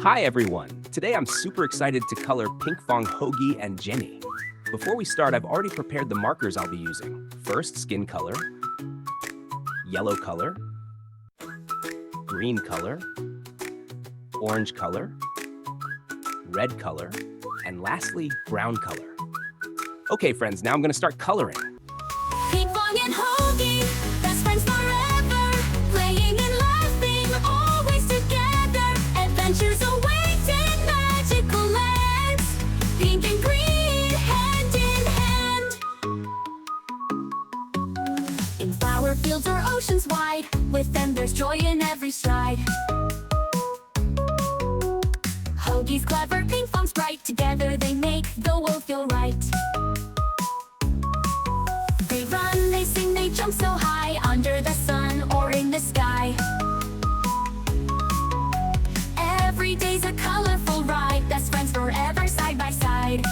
Hi everyone! Today I'm super excited to color Pinkfong, Hogi, and Jeni. Before we start, I've already prepared the markers I'll be using. First, skin color, yellow color, green color, orange color, red color, and lastly, brown color. Okay friends, now I'm gonna start coloring. Pinkfong and Hogi, best friends forever, playing and laughing, always together. Adventures await in magical lands, pink and green, hand in hand. In flower fields or oceans wide, with them there's joy in every stride. Hogi's clever, Pinkfong's bright, together they make the world feel right. They run, they sing, they jump so high, under the sun or in the sky. Every day's a colorful ride, best friends forever side by side.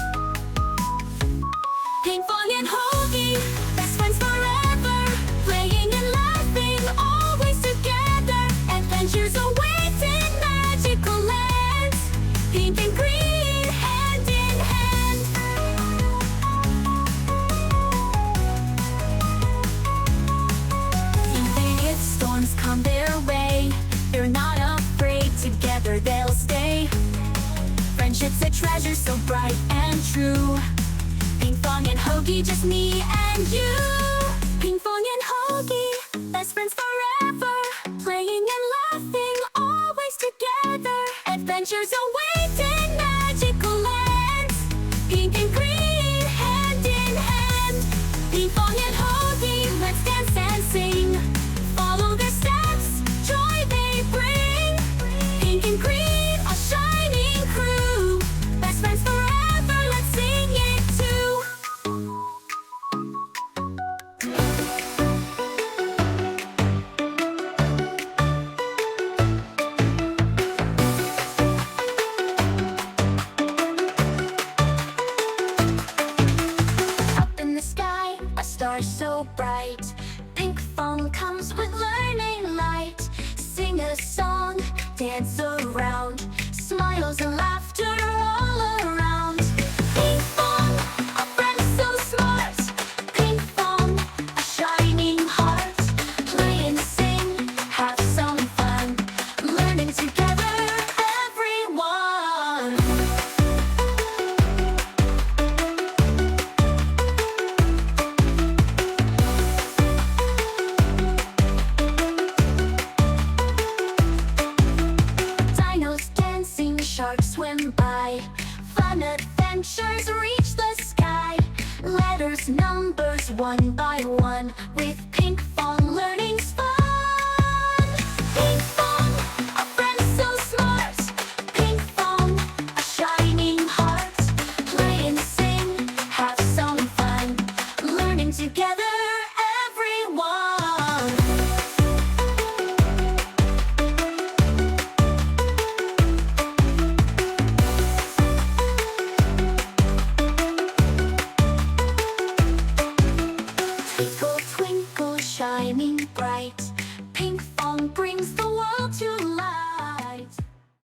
Pinkfong and Hogi, best friends forever, playing and laughing, always together. Adventures await in magical lands, pink and green, hand in hand. Even if storms come their way, they're not afraid, together they'll stay. Friendship's a treasure so bright and true. Pinkfong and Hogi, just me and you. Pinkfong and Hogi, best friends forever, playing and laughing, always together. Adventures await in magical lands, pink and green, hand in hand. Pinkfong and Hogi, let's dance and sing, follow their steps, joy they bring. Pink and green, a shining crew, best friends forever, let's sing it too. Up in the sky, a star so bright, Pinkfong comes with learning light. Sing a song, dance around, smiles and laughter all around. Pinkfong, a friend so smart, Pinkfong, a shining heart. Play and sing, have some fun, learning together, everyone. Dinos dancing, sharks swim by, fun adventures reach the sky. Letters, numbers, one by one, with Pinkfong learning's fun. Pinkfong, a friend so smart, Pinkfong, a shining heart. Play and sing, have some fun, learning together.